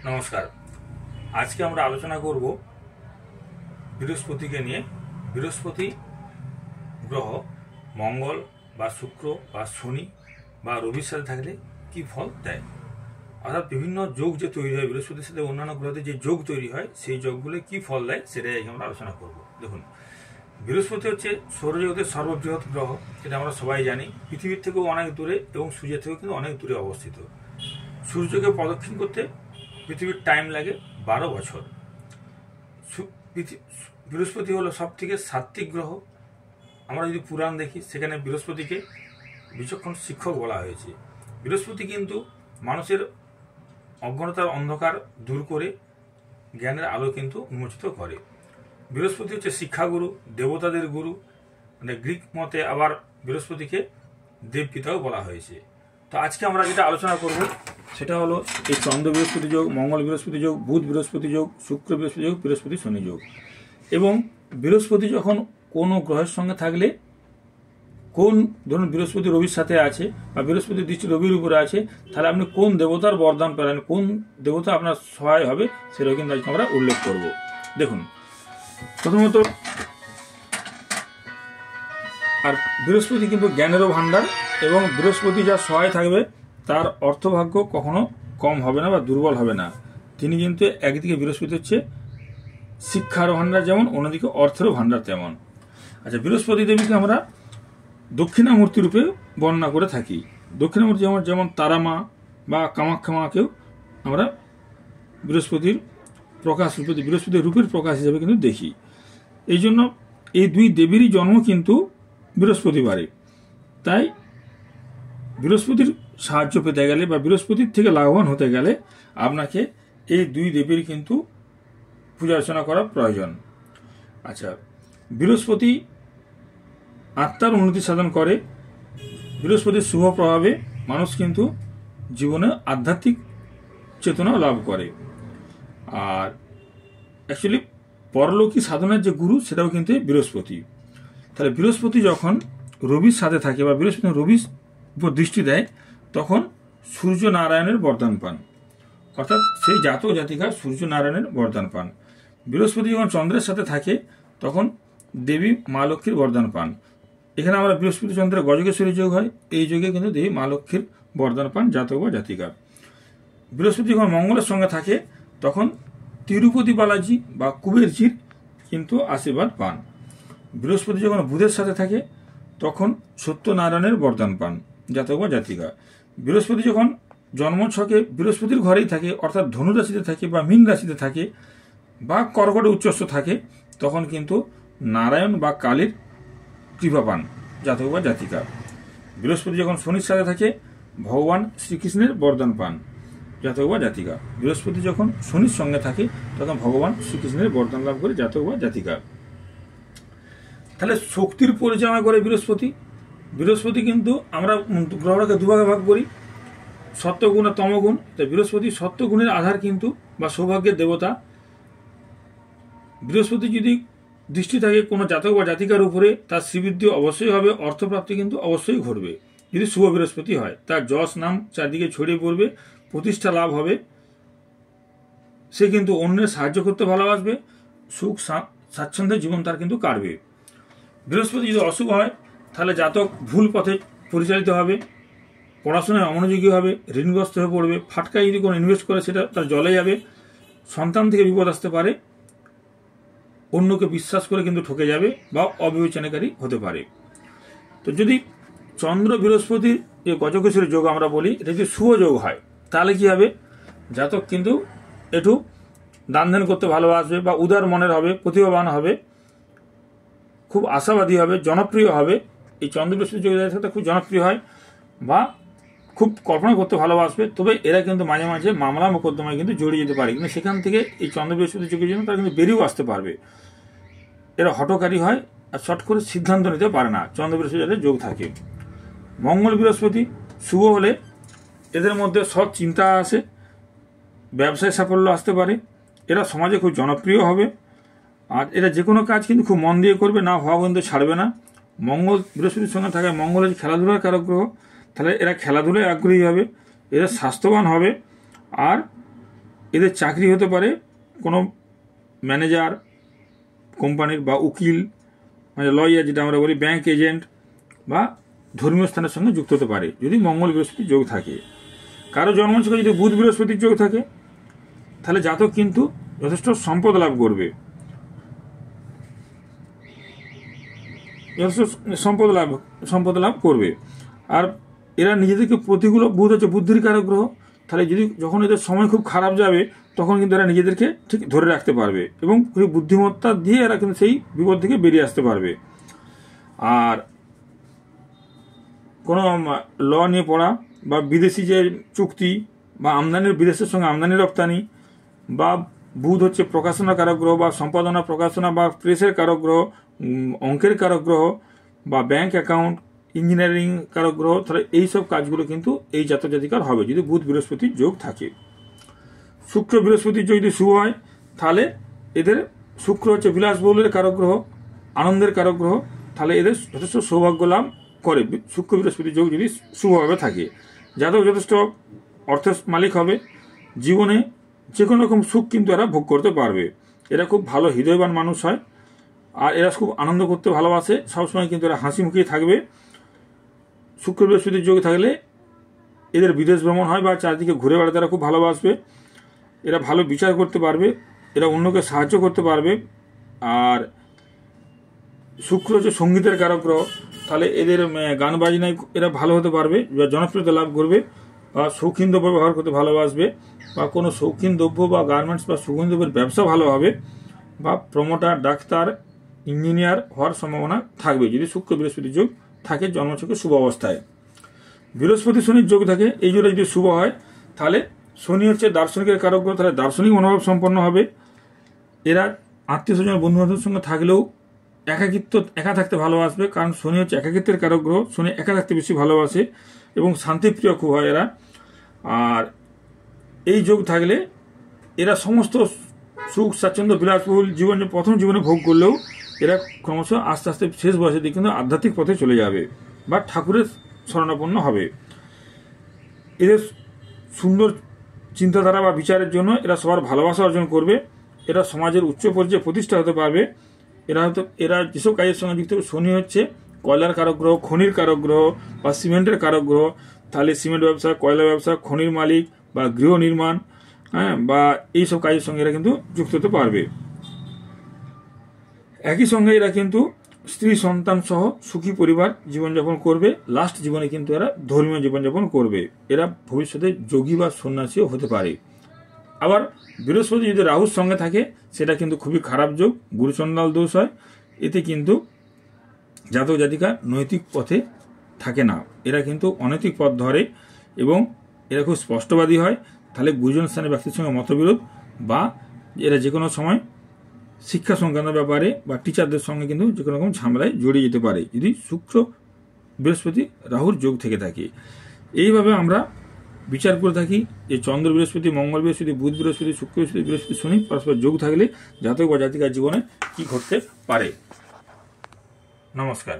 নমস্কার। আজকে আমরা আলোচনা করব বৃহস্পতিকে নিয়ে। বৃহস্পতি গ্রহ মঙ্গল বা শুক্র বা শনি বা রবির সাথে থাকলে কি ফল দেয়, অর্থাৎ বিভিন্ন যোগ যে তৈরি হয় বৃহস্পতির সাথে অন্যান্য গ্রহদের যে যোগ তৈরি হয় সেই যোগগুলো কি ফল দেয় সেটাই আজকে আমরা আলোচনা করব। দেখুন, বৃহস্পতি হচ্ছে সৌরজগতের সর্ববৃহৎ গ্রহ, এটা আমরা সবাই জানি। পৃথিবীর থেকেও অনেক দূরে এবং সূর্যের থেকেও কিন্তু অনেক দূরে অবস্থিত। সূর্যকে প্রদক্ষিণ করতে পৃথিবীর টাইম লাগে 12 বছর। বৃহস্পতি হলো সব থেকে সাত্ত্বিক গ্রহ। আমরা যদি পুরাণ দেখি সেখানে বৃহস্পতিকে বিচক্ষণ শিক্ষক বলা হয়েছে। বৃহস্পতি কিন্তু মানুষের অজ্ঞানতার অন্ধকার দূর করে জ্ঞানের আলো কিন্তু উন্মোচিত করে। বৃহস্পতি হচ্ছে শিক্ষাগুরু, দেবতাদের গুরু। মানে গ্রিক মতে আবার বৃহস্পতিকে দেবপিতাও বলা হয়েছে। তো আজকে আমরা যেটা আলোচনা করব সেটা হলো এই চন্দ্র বৃহস্পতি যোগ, মঙ্গল বৃহস্পতি যোগ, বুধ বৃহস্পতি যোগ, শুক্র বৃহস্পতি যোগ, বৃহস্পতি শনি যোগ। এবং বৃহস্পতি যখন কোনো গ্রহের সঙ্গে থাকলে, কোন ধরুন বৃহস্পতি রবির সাথে আছে বা বৃহস্পতির দৃষ্টি রবির উপরে আছে, তাহলে আপনি কোন দেবতার বরদান পেলেন, কোন দেবতা আপনার সহায় হবে, সেটাও কিন্তু আজকে আমরা উল্লেখ করব। দেখুন, প্রথমত আর বৃহস্পতি কিন্তু জ্ঞানেরও ভাণ্ডার, এবং বৃহস্পতি যা সহায় থাকবে তার অর্থভাগ্য কখনো কম হবে না বা দুর্বল হবে না। তিনি কিন্তু একদিকে বৃহস্পতি হচ্ছে শিক্ষার ভাণ্ডার যেমন, অন্যদিকে অর্থেরও ভাণ্ডার তেমন। আচ্ছা, বৃহস্পতি দেবীকে আমরা দক্ষিণামূর্তি রূপে বর্ণনা করে থাকি। দক্ষিণামূর্তি যেমন তারামা বা কামাখ্যা মাকেও আমরা বৃহস্পতির প্রকাশ রূপে, বৃহস্পতির রূপের প্রকাশ হিসেবে কিন্তু দেখি। এই জন্য এই দুই দেবীরই জন্ম কিন্তু বৃহস্পতিবারে। তাই বৃহস্পতির সাহায্য পেতে গেলে বা বৃহস্পতির থেকে লাভবান হতে গেলে আপনাকে এই দুই দেবীর কিন্তু পূজা অর্চনা করা প্রয়োজন। আচ্ছা, বৃহস্পতি আত্মার উন্নতি সাধন করে। বৃহস্পতির শুভ প্রভাবে মানুষ কিন্তু জীবনে আধ্যাত্মিক চেতনা লাভ করে। আর অ্যাকচুয়ালি পরলোকী সাধনার যে গুরু সেটাও কিন্তু বৃহস্পতি। তাহলে বৃহস্পতি যখন রবির সাথে থাকে বা বৃহস্পতি রবির উপর দৃষ্টি দেয়, তখন সূর্য নারায়ণের বরদান পান, অর্থাৎ সেই জাতক জাতিকা সূর্য নারায়ণের বরদান পান। বৃহস্পতি যখন চন্দ্রের সাথে থাকে তখন দেবী মা লক্ষ্মীর বরদান পান। এখানে আমরা বৃহস্পতি চন্দ্রের গজকেশ্বরী যোগ হয়, এই যোগে কিন্তু দেবী মা লক্ষ্মীর বরদান পান জাতক বা জাতিকা। বৃহস্পতি যখন মঙ্গলের সঙ্গে থাকে তখন তিরুপতি বালাজি বা কুবেরজির কিন্তু আশীর্বাদ পান। বৃহস্পতি যখন বুধের সাথে থাকে তখন সত্যনারায়ণের বরদান পান জাতক বা জাতিকা। বৃহস্পতি যখন জন্মছকে বৃহস্পতির ঘরেই থাকে, অর্থাৎ ধনু রাশিতে থাকে বা মীন রাশিতে থাকে বা কর্কটে উচ্চস্থ থাকে, তখন কিন্তু নারায়ণ বা কালীর কৃপা পান জাতক বা জাতিকা। বৃহস্পতি যখন শনির সাথে থাকে ভগবান শ্রীকৃষ্ণের বরদান পান জাতক বা জাতিকা। বৃহস্পতি যখন শনির সঙ্গে থাকে তখন ভগবান শ্রীকৃষ্ণের বরদান লাভ করে জাতক বা জাতিকা। তাহলে শক্তির পরিচালনা করে বৃহস্পতি। বৃহস্পতি কিন্তু আমরা গ্রহটাকে দুভাগে ভাগ করি, সত্যগুণ আর তমগুণ। তাই বৃহস্পতি সত্যগুণের আধার কিন্তু বা সৌভাগ্যের দেবতা। বৃহস্পতি যদি দৃষ্টি থাকে কোনো জাতক বা জাতিকার উপরে, তার শ্রীবৃদ্ধি অবশ্যই হবে, অর্থপ্রাপ্তি কিন্তু অবশ্যই ঘটবে যদি শুভ বৃহস্পতি হয়। তার যশ নাম চারদিকে ছড়িয়ে পড়বে, প্রতিষ্ঠা লাভ হবে, সে কিন্তু অন্যের সাহায্য করতে ভালোবাসবে, সুখ স্বাচ্ছন্দ্যের জীবন তার কিন্তু কাটবে। বৃহস্পতি যদি অশুভ হয় তাহলে জাতক ভুল পথে পরিচালিত হবে, পড়াশোনায় অমনোযোগী হবে, ঋণগ্রস্ত হয়ে পড়বে, ফাটকায় যদি কোনো ইনভেস্ট করে সেটা তার জলে যাবে, সন্তান থেকে বিপদ আসতে পারে, অন্যকে বিশ্বাস করে কিন্তু ঠকে যাবে বা অবিবেচনাকারী হতে পারে। তো যদি চন্দ্র বৃহস্পতির যে গজকেশ্বরী যোগ আমরা বলি, এটা যদি শুভ যোগ হয় তাহলে কি হবে, জাতক কিন্তু একটু দান ধ্যান করতে ভালোবাসবে বা উদার মনের হবে, প্রতিভাবান হবে, খুব আশাবাদী হবে, জনপ্রিয় হবে। এই চন্দ্র বৃহস্পতি যোগের সাথে খুব জনপ্রিয় হয় বা খুব কল্পনা করতে ভালোবাসবে। তবে এরা কিন্তু মাঝে মাঝে মামলা মোকদ্দমায় কিন্তু জড়িয়ে যেতে পারে, কিন্তু সেখান থেকে এই চন্দ্র বৃহস্পতি যোগের জন্য তারা কিন্তু বেরিয়েও আসতে পারবে। এরা হঠকারী হয় আর চট করে সিদ্ধান্ত নিতে পারে না, চন্দ্র বৃহস্পতি যাদের যোগ থাকে। মঙ্গল বৃহস্পতি শুভ হলে এদের মধ্যে সৎ চিন্তা আসে, ব্যবসায় সাফল্য আসতে পারে, এরা সমাজে খুব জনপ্রিয় হবে, আর এরা যে কোনো কাজ কিন্তু খুব মন দিয়ে করবে, না হওয়া পর্যন্ত ছাড়বে না। মঙ্গল বৃহস্পতির সঙ্গে থাকায় মঙ্গলের খেলাধুলার কারক গ্রহ, তাহলে এরা খেলাধুলায় আগ্রহী হবে, এরা স্বাস্থ্যবান হবে, আর এদের চাকরি হতে পারে কোনো ম্যানেজার কোম্পানির, বা উকিল মানে লয়ার যেটা আমরা বলি, ব্যাংক এজেন্ট, বা ধর্মীয় স্থানের সঙ্গে যুক্ত হতে পারে যদি মঙ্গল বৃহস্পতির যোগ থাকে। কারো জন্মছকে যদি বুধ বৃহস্পতির যোগ থাকে তাহলে জাতক কিন্তু যথেষ্ট সম্পদ লাভ করবে, যথেষ্ট সম্পদ লাভ করবে। আর এরা নিজেদেরকে প্রতিকূল, বুধ হচ্ছে বুদ্ধির কারক গ্রহ, তাহলে যখন এদের সময় খুব খারাপ যাবে তখন কিন্তু এরা নিজেদেরকে ঠিক ধরে রাখতে পারবে এবং খুবই বুদ্ধিমত্তা দিয়ে এরা কিন্তু সেই বিপদ থেকে বেরিয়ে আসতে পারবে। আর কোনো ল নিয়ে পড়া বা বিদেশি যে চুক্তি বা আমদানির, বিদেশের সঙ্গে আমদানি রপ্তানি, বা বুধ হচ্ছে প্রকাশনা কারক গ্রহ বা সম্পাদনা প্রকাশনা বা প্রেসের কারক গ্রহ, অঙ্কের কারক গ্রহ, বা ব্যাংক অ্যাকাউন্ট, ইঞ্জিনিয়ারিং কারক গ্রহ, তাহলে এইসব কাজগুলো কিন্তু এই জাতক জাতিকার হবে যদি বুধ বৃহস্পতির যোগ থাকে। শুক্র বৃহস্পতির যোগ যদি শুভ হয় তাহলে এদের, শুক্র হচ্ছে বিলাসবহুলের কারক গ্রহ, আনন্দের কারক গ্রহ, তাহলে এদের যথেষ্ট সৌভাগ্য লাভ করে শুক্র বৃহস্পতির যোগ যদি শুভভাবে থাকে। জাতক যথেষ্ট অর্থের মালিক হবে, জীবনে যে কোনো রকম সুখ কিন্তু এরা ভোগ করতে পারবে। এরা খুব ভালো হৃদয়বান মানুষ হয়, আর এরা খুব আনন্দ করতে ভালোবাসে, সবসময় কিন্তু এরা হাসি মুখিয়ে থাকবে। শুক্র বৃহস্পতির যোগ থাকলে এদের বিদেশ ভ্রমণ হয় বা চারদিকে ঘুরে বেড়াতে এরা খুব ভালোবাসবে। এরা ভালো বিচার করতে পারবে, এরা অন্যকে সাহায্য করতে পারবে। আর শুক্র হচ্ছে সঙ্গীতের কারক গ্রহ, তাহলে এদের গান বাজনায় এরা ভালো হতে পারবে, জনপ্রিয়তা লাভ করবে, বা শৌখিন দ্রব্য ব্যবহার করতে ভালোবাসবে, বা কোনো শৌখিন দ্রব্য বা গার্মেন্টস বা সুগন্ধি দ্রব্যের ব্যবসা ভালো হবে, বা প্রমোটার, ডাক্তার, ইঞ্জিনিয়ার হওয়ার সম্ভাবনা থাকবে যদি শুক্র বৃহস্পতির যোগ থাকে জন্মছকে শুভ অবস্থায়। বৃহস্পতি শনির যোগ থাকে, এই জোড়া যদি শুভ হয় তাহলে শনি হচ্ছে দার্শনিকের কারক গ্রহ, তাহলে দার্শনিক মনোভাব সম্পন্ন হবে। এরা আত্মীয় স্বজন বন্ধু বান্ধবের সঙ্গে থাকলেও একা থাকতে ভালোবাসবে, কারণ শনি হচ্ছে একাকিত্বের কারক গ্রহ, শনি একা থাকতে বেশি ভালোবাসে এবং শান্তিপ্রিয় খুব হয় এরা। আর এই যোগ থাকলে এরা সমস্ত সুখ স্বাচ্ছন্দ্য বিলাসবহুল জীবন প্রথম জীবনে ভোগ করলেও এরা ক্রমশ আস্তে আস্তে শেষ বয়সের দিকে কিন্তু আধ্যাত্মিক পথে চলে যাবে বা ঠাকুরের শরণাপন্ন হবে। এদের সুন্দর চিন্তাধারা বা বিচারের জন্য এরা সবার ভালোবাসা অর্জন করবে, এরা সমাজের উচ্চ পর্যায়ে প্রতিষ্ঠা হতে পারবে। এরা যেসব কাজের সঙ্গে যুক্ত, শনি হচ্ছে কয়লার কারক গ্রহ, খনির কারক গ্রহ বা সিমেন্টের কারক গ্রহ, তাহলে সিমেন্ট ব্যবসা, কয়লা ব্যবসা, খনির মালিক বা গৃহ নির্মাণ, বা এইসব কাজের সঙ্গে এরা কিন্তু যুক্ত হতে পারবে। একই সঙ্গে এরা কিন্তু স্ত্রী সন্তান সহ সুখী পরিবার জীবনযাপন করবে, লাস্ট জীবনে কিন্তু এরা ধর্মীয় জীবনযাপন করবে। এরা ভবিষ্যতে যোগী বা সন্ন্যাসীও হতে পারে। আবার বৃহস্পতি যদি রাহুর সঙ্গে থাকে সেটা কিন্তু খুবই খারাপ যোগ, গুরুচণ্ডাল দোষ হয়। এতে কিন্তু জাতক জাতিকা নৈতিক পথে থাকে না, এরা কিন্তু অনৈতিক পথ ধরে এবং এরা খুব স্পষ্টবাদী হয়। তাহলে গুরুজন স্থানের ব্যক্তির সঙ্গে মতবিরোধ, বা এরা যে কোনো সময় শিক্ষা সংক্রান্ত ব্যাপারে বা টিচারদের সঙ্গে কিন্তু যে কোনো রকম ঝামেলায় জড়িয়ে যেতে পারে যদি শুক্র বৃহস্পতি রাহুর যোগ থেকে থাকে। এইভাবে আমরা বিচার করে থাকি যে চন্দ্র বৃহস্পতি, মঙ্গল বৃহস্পতি, বুধ বৃহস্পতি, শুক্র বৃহস্পতি, বৃহস্পতি, শনি পরস্পর যোগ থাকলে জাতক বা জাতিকার জীবনে কি ঘটতে পারে। নমস্কার।